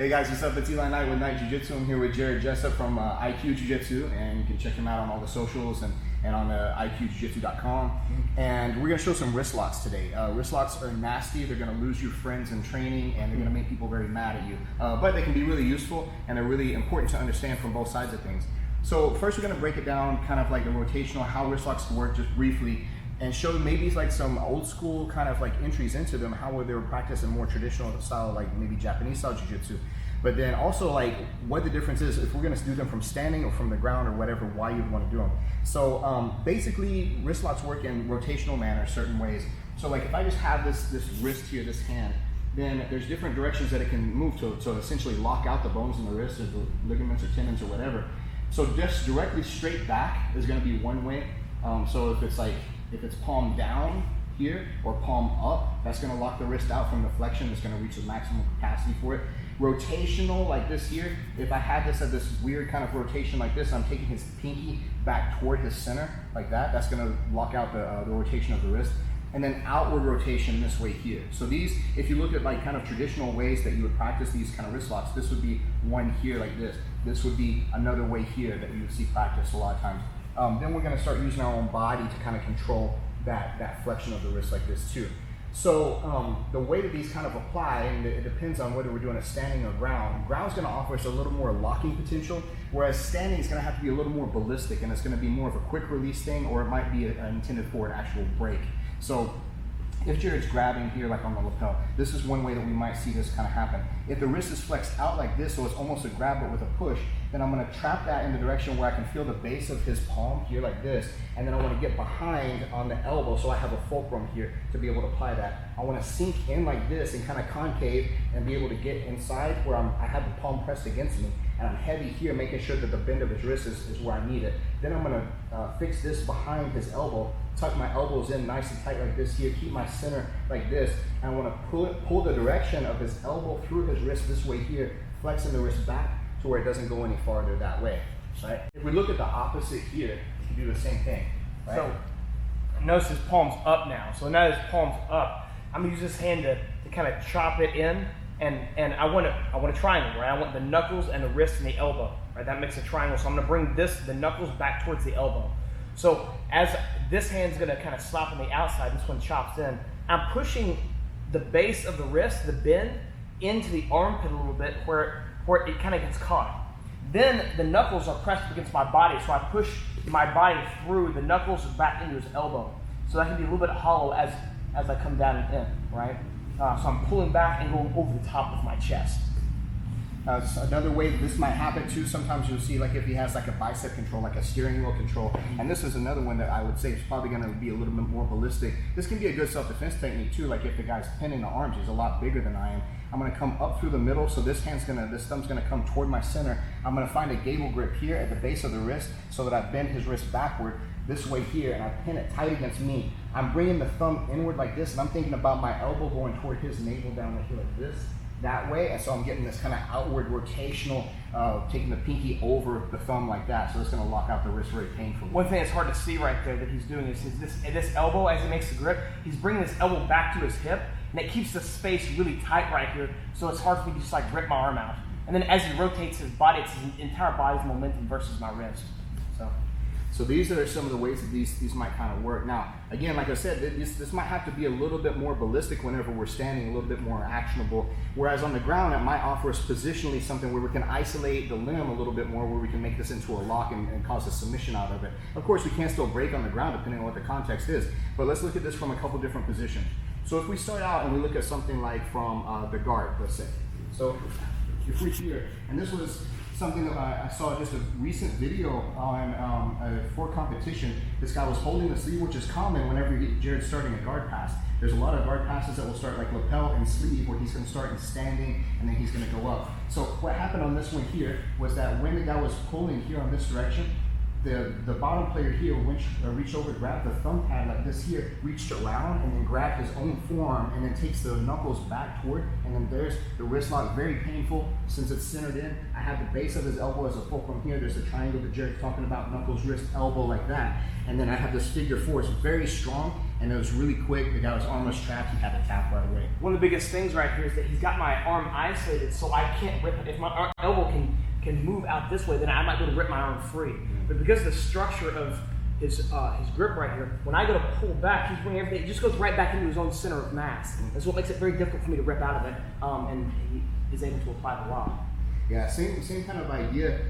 Hey guys, what's up? It's Eli Knight with Knight Jiu-Jitsu. I'm here with Jared Jessup from IQ Jiu-Jitsu, and you can check him out on all the socials and on IQJujitsu.com. And we're going to show some wrist locks today. Wrist locks are nasty. They're going to lose you friends in training, and they're going to make people very mad at you. But they can be really useful, and they're really important to understand from both sides of things. So first we're going to break it down, kind of like the rotational, how wrist locks work just briefly, and show maybe like some old school kind of like entries into them, how they were practiced in more traditional style, like maybe Japanese style jiu-jitsu. But then also like what the difference is if we're gonna do them from standing or from the ground or whatever, why you'd wanna do them. So basically wrist locks work in rotational manner, certain ways. So like if I just have this wrist here, this hand, then there's different directions that it can move to essentially lock out the bones in the wrist or the ligaments or tendons or whatever. So just directly straight back is gonna be one way. So if it's palm down here or palm up, that's gonna lock the wrist out from the flexion. It's gonna reach the maximum capacity for it. Rotational, like this here, if I had this at this weird kind of rotation like this, I'm taking his pinky back toward his center, like that, that's gonna lock out the rotation of the wrist. And then outward rotation this way here. So these, if you look at like kind of traditional ways that you would practice these kind of wrist locks, this would be one here like this. This would be another way here that you would see practice a lot of times. Then we're going to start using our own body to kind of control that flexion of the wrist like this too. So the way that these kind of apply, and it depends on whether we're doing a standing or ground. Ground's going to offer us a little more locking potential, whereas standing is going to have to be a little more ballistic, and it's going to be more of a quick release thing, or it might be intended for an actual break. So if Jared's grabbing here like on the lapel, this is one way that we might see this kind of happen. If the wrist is flexed out like this, so it's almost a grab but with a push, then I'm going to trap that in the direction where I can feel the base of his palm here like this, and then I want to get behind on the elbow so I have a fulcrum here to be able to apply that. I want to sink in like this and kind of concave and be able to get inside where I have the palm pressed against me, and I'm heavy here, making sure that the bend of his wrist is where I need it. Then I'm going to fix this behind his elbow, tuck my elbows in nice and tight like this here, keep my center like this, and I want to pull the direction of his elbow through his wrist this way here, flexing the wrist back to where it doesn't go any farther that way, right? If we look at the opposite here, you can do the same thing, right? So notice his palm's up now. So now his palm's up, I'm gonna use this hand to kind of chop it in, and I want a triangle, right? I want the knuckles and the wrist and the elbow, right? That makes a triangle. So I'm gonna bring the knuckles back towards the elbow. So as this hand's gonna kind of slap on the outside, this one chops in, I'm pushing the base of the wrist, the bend, into the armpit a little bit where it kind of gets caught. Then the knuckles are pressed against my body, so I push my body through the knuckles back into his elbow. So that can be a little bit hollow as I come down and in, right? So I'm pulling back and going over the top of my chest. Another way this might happen too, sometimes you'll see like if he has like a bicep control, like a steering wheel control, and this is another one that I would say is probably going to be a little bit more ballistic. This can be a good self-defense technique too, like if the guy's pinning the arms, he's a lot bigger than I am. I'm going to come up through the middle, so this thumb's going to come toward my center. I'm going to find a Gable grip here at the base of the wrist so that I bend his wrist backward this way here, and I pin it tight against me. I'm bringing the thumb inward like this, and I'm thinking about my elbow going toward his navel down here like this, that way, and so I'm getting this kind of outward rotational, taking the pinky over the thumb like that, so it's going to lock out the wrist very painfully. One thing that's hard to see right there that he's doing is this elbow, as he makes the grip, he's bringing this elbow back to his hip, and it keeps the space really tight right here, so it's hard for me to just like grip my arm out. And then as he rotates his body, it's his entire body's momentum versus my wrist. So these are some of the ways that these might kind of work. Now, again, like I said, this might have to be a little bit more ballistic whenever we're standing, a little bit more actionable. Whereas on the ground, it might offer us positionally something where we can isolate the limb a little bit more, where we can make this into a lock and cause a submission out of it. Of course, we can still break on the ground depending on what the context is. But let's look at this from a couple different positions. So if we start out and we look at something like from the guard, let's say. So if we're here, and this was something that I saw just a recent video on for competition. This guy was holding the sleeve, which is common whenever Jared's starting a guard pass. There's a lot of guard passes that will start like lapel and sleeve, where he's going to start in standing and then he's going to go up. So what happened on this one here was that when the guy was pulling here on this direction, the bottom player here reached over, grabbed the thumb pad like this here, reached around and then grabbed his own forearm and then takes the knuckles back toward, and then there's the wrist lock, very painful since it's centered in. I have the base of his elbow as a fulcrum here. There's a triangle that Jared's talking about, knuckles, wrist, elbow like that. And then I have this figure four. It's very strong, and it was really quick. The guy's arm was trapped, he had to tap right away. One of the biggest things right here is that he's got my arm isolated, so I can't rip it. If my elbow can move out this way, then I might be able to rip my arm free. But because of the structure of his grip right here, when I go to pull back, he's bringing everything, it just goes right back into his own center of mass. That's what makes it very difficult for me to rip out of it, and he is able to apply the lock. Yeah, same kind of idea.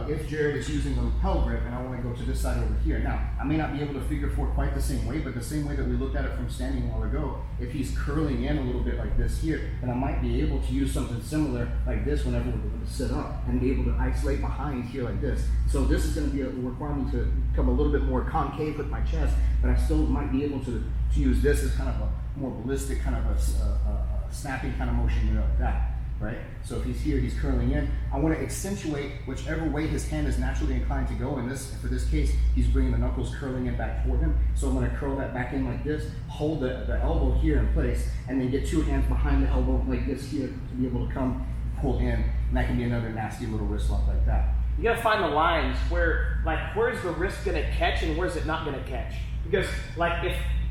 If Jared is using a lapel grip, and I want to go to this side over here. Now, I may not be able to figure four quite the same way, but the same way that we looked at it from standing a while ago, if he's curling in a little bit like this here, then I might be able to use something similar like this whenever we're going to sit up, and be able to isolate behind here like this. So this is going to require me to become a little bit more concave with my chest, but I still might be able to use this as kind of a more ballistic kind of a snapping kind of motion like that. Right? So if he's here, he's curling in. I want to accentuate whichever way his hand is naturally inclined to go. For this case, he's bringing the knuckles curling in back toward him. So I'm going to curl that back in like this, hold the elbow here in place, and then get two hands behind the elbow like this here to be able to come pull in. And that can be another nasty little wrist lock like that. You got to find the lines where's the wrist going to catch and where's it not going to catch. Because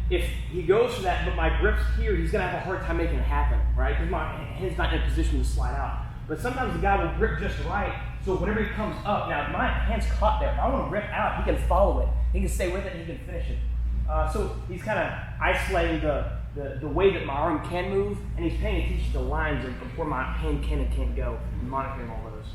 if he goes for that, but my grip's here, he's going to have a hard time making it happen, right? Because my hand's not in a position to slide out. But sometimes the guy will grip just right, so whenever he comes up, now my hand's caught there. If I want to rip out, he can follow it. He can stay with it, and he can finish it. So he's kind of isolating the way that my arm can move, and he's paying attention to the lines of where my hand can and can't go, and monitoring all those.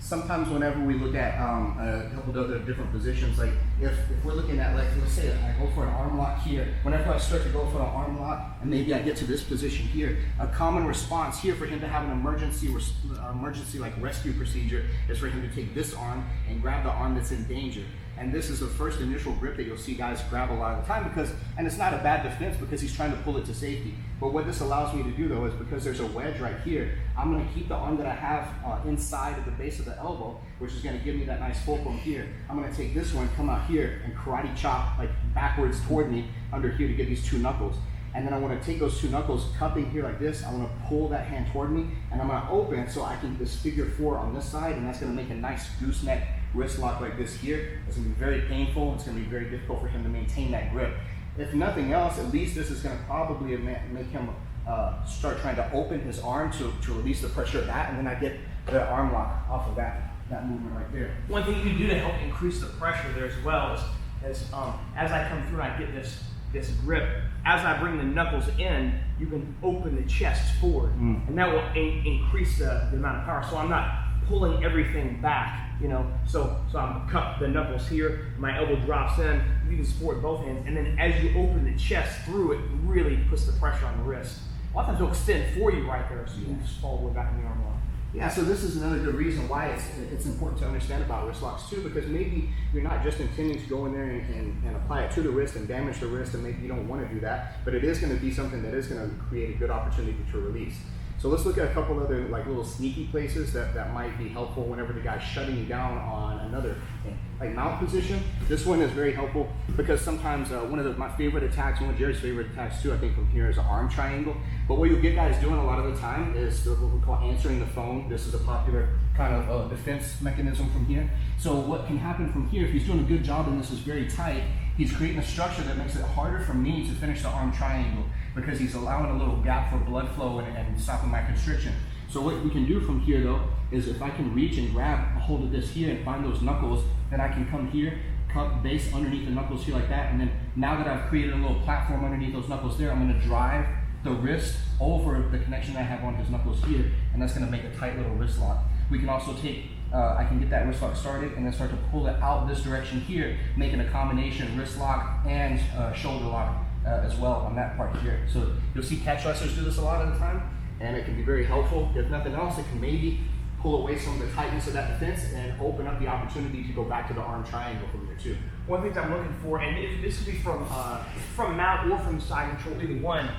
Sometimes whenever we look at a couple of other different positions, like if we're looking at, like, let's say I go for an arm lock here, whenever I start to go for an arm lock and maybe I get to this position here, a common response here for him to have an emergency like rescue procedure is for him to take this arm and grab the arm that's in danger. And this is the first initial grip that you'll see guys grab a lot of the time and it's not a bad defense because he's trying to pull it to safety. But what this allows me to do though is because there's a wedge right here, I'm going to keep the arm that I have inside of the base of the elbow, which is going to give me that nice fulcrum here. I'm going to take this one, come out here and karate chop like backwards toward me under here to get these two knuckles. And then I want to take those two knuckles, cupping here like this. I want to pull that hand toward me, and I'm going to open so I can this figure four on this side, and that's going to make a nice gooseneck wrist lock like this here. It's going to be very painful. It's going to be very difficult for him to maintain that grip. If nothing else, at least this is going to probably make him start trying to open his arm to release the pressure of that, and then I get the arm lock off of that movement right there. One thing you can do to help increase the pressure there as well is as I come through and I get this grip, as I bring the knuckles in, you can open the chest forward, and that will increase the amount of power. So I'm not pulling everything back, So I'm cup the knuckles here, my elbow drops in, you can support both hands, and then as you open the chest through, it really puts the pressure on the wrist. A lot of times it'll extend for you right there, so you can just fall all the way back in the arm lock. Yeah, so this is another good reason why it's important to understand about wrist locks too, because maybe you're not just intending to go in there and apply it to the wrist and damage the wrist, and maybe you don't want to do that, but it is going to be something that is going to create a good opportunity to release. So let's look at a couple other like little sneaky places that might be helpful whenever the guy's shutting you down on another thing. Like mount position, this one is very helpful because sometimes one of my favorite attacks, one of Jerry's favorite attacks too, I think from here is an arm triangle. But what you'll get guys doing a lot of the time is what we call answering the phone. This is a popular kind of defense mechanism from here. So what can happen from here, if he's doing a good job and this is very tight, he's creating a structure that makes it harder for me to finish the arm triangle because he's allowing a little gap for blood flow and stopping my constriction. So what we can do from here though, is if I can reach and grab a hold of this here and find those knuckles, then I can come here, cut base underneath the knuckles here like that, and then now that I've created a little platform underneath those knuckles there, I'm gonna drive the wrist over the connection I have on his knuckles here, and that's gonna make a tight little wrist lock. We can also take, I can get that wrist lock started and then start to pull it out this direction here, making a combination wrist lock and shoulder lock as well on that part here. So you'll see catch wrestlers do this a lot of the time, and it can be very helpful. If nothing else, it can maybe pull away some of the tightness of that defense and open up the opportunity to go back to the arm triangle from there too. One thing I'm looking for, and this could be from mount or from side control, either one.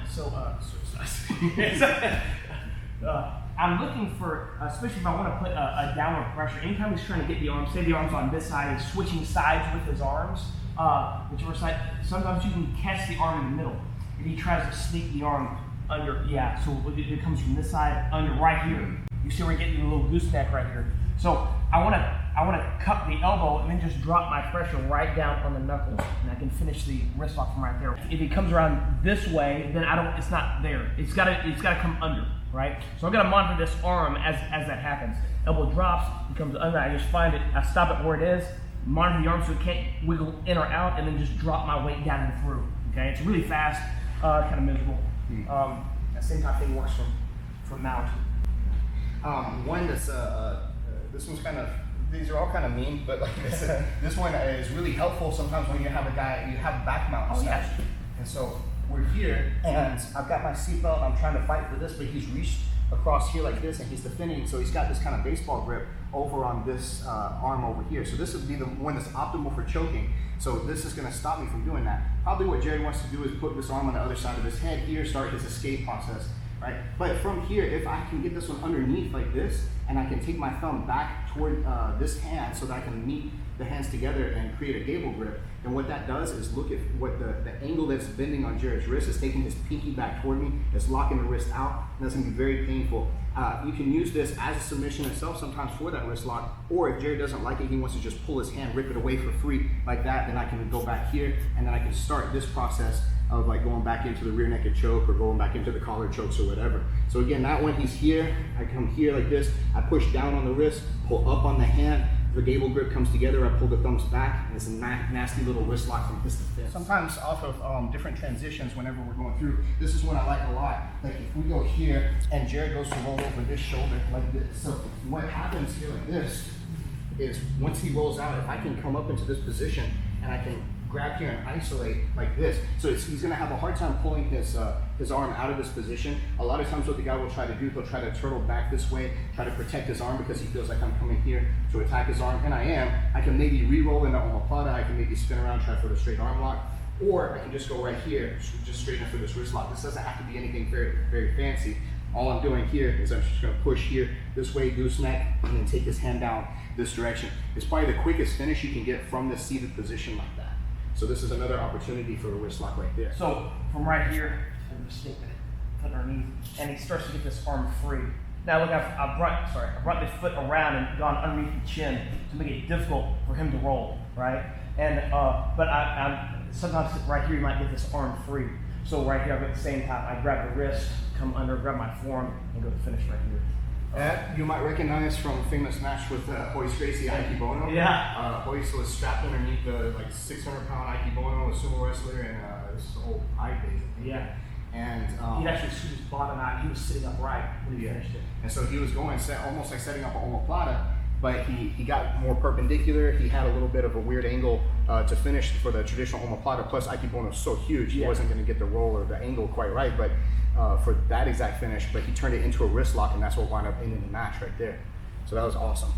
I'm looking for, especially if I want to put a downward pressure. Anytime he's trying to get the arm, say the arm's on this side, he's switching sides with his arms, whichever side. Sometimes you can catch the arm in the middle. If he tries to sneak the arm under, so it comes from this side under right here. You see we're getting a little gooseneck right here. So I want to cup the elbow and then just drop my pressure right down on the knuckles, and I can finish the wrist lock from right there. If it comes around this way, then it's not there. It's gotta come under, right? So I'm gonna monitor this arm as that happens. Elbow drops, it comes under. I just find it. I stop it where it is. Monitor the arm so it can't wiggle in or out, and then just drop my weight down and through. Okay, it's really fast, kind of miserable. That same type of thing works from mount. One that's this one's kind of, these are all kind of mean, but like I said, this one is really helpful sometimes when you have a guy, you have a back mount stuff. And so we're here, and I've got my seatbelt, I'm trying to fight for this, but he's reached across here like this, and he's defending, so he's got this kind of baseball grip over on this arm over here. So this would be the one that's optimal for choking. So this is going to stop me from doing that. Probably what Jared wants to do is put this arm on the other side of his head here, start his escape process, right? But from here, if I can get this one underneath like this, and I can take my thumb back toward this hand so that I can meet the hands together and create a Gable grip, and what that does is look at what the angle that's bending on Jared's wrist is taking his pinky back toward me, it's locking the wrist out, and that's going to be very painful. You can use this as a submission itself sometimes for that wrist lock, or if Jared doesn't like it, he wants to just pull his hand, rip it away for free like that, then I can go back here, and then I can start this process of like going back into the rear naked choke or going back into the collar chokes or whatever. So again, that one, he's here, I come here like this, I push down on the wrist, pull up on the hand, the Gable grip comes together, I pull the thumbs back, and it's a nasty little wrist lock from fist to fist. Sometimes off of different transitions whenever we're going through, this is one I like a lot. Like if we go here, and Jared goes to roll over this shoulder like this. So what happens here like this is once he rolls out, if I can come up into this position, and I can grab here and isolate like this. So he's going to have a hard time pulling his arm out of this position. A lot of times what the guy will try to do, he'll try to turtle back this way, try to protect his arm because he feels like I'm coming here to attack his arm, and I am. I can maybe re-roll into Omoplata, I can maybe spin around, try for the straight arm lock, or I can just go right here, just straight in for this wrist lock. This doesn't have to be anything very, very fancy. All I'm doing here is I'm just going to push here this way, gooseneck, and then take this hand down this direction. It's probably the quickest finish you can get from this seated position like that. So this is another opportunity for a wrist lock right there. So from right here, I'm just taking it, foot underneath, and he starts to get this arm free. Now look, I brought the foot around and gone underneath the chin to make it difficult for him to roll, right? And but I'm sometimes right here you might get this arm free. So right here, at the same time, I grab the wrist, come under, grab my forearm, and go to finish right here. You might recognize from a famous match with Hoist Gracie, Aikibono. Yeah. Hoist was strapped underneath the like 600-pound Aikibono, a sumo wrestler, and this whole eye basically. Yeah. And he'd actually shoot his bottom out. He was sitting upright when he finished it. And so he was going almost like setting up an Omoplata, but he got more perpendicular. He had a little bit of a weird angle to finish for the traditional Omoplata. Plus Aikibono was so huge, he wasn't going to get the roll or the angle quite right. But for that exact finish, but he turned it into a wrist lock, and that's what wound up ending the match right there. So that was awesome.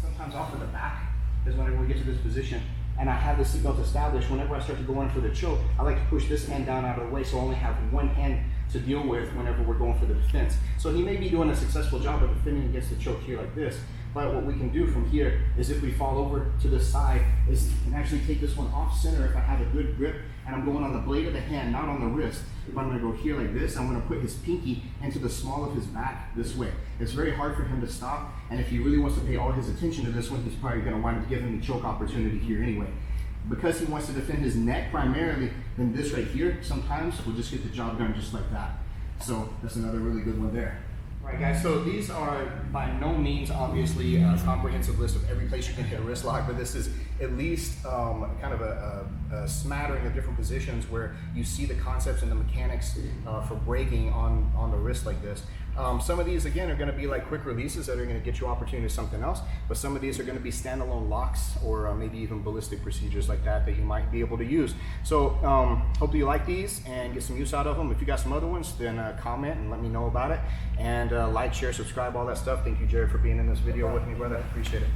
Sometimes off of the back is whenever we get to this position, and I have the seatbelt established. Whenever I start to go in for the choke, I like to push this hand down out of the way, so I only have one hand to deal with whenever we're going for the defense. So he may be doing a successful job of defending against the choke here like this, but what we can do from here is if we fall over to the side, is we can actually take this one off center if I have a good grip, and I'm going on the blade of the hand, not on the wrist. If I'm going to go here like this, I'm going to put his pinky into the small of his back this way. It's very hard for him to stop, and if he really wants to pay all his attention to this one, he's probably going to wind up giving the choke opportunity here anyway. Because he wants to defend his neck primarily, then this right here, sometimes we'll just get the job done just like that. So that's another really good one there. Right, guys, so these are by no means obviously a comprehensive list of every place you can hit a wrist lock, but this is at least kind of a smattering of different positions where you see the concepts and the mechanics for breaking on the wrist like this. Some of these, again, are going to be like quick releases that are going to get you opportunity to something else, but some of these are going to be standalone locks or maybe even ballistic procedures like that you might be able to use. So hopefully you like these and get some use out of them. If you got some other ones, then comment and let me know about it. And like, share, subscribe, all that stuff. Thank you, Jared, for being in this video with me, brother. Appreciate it.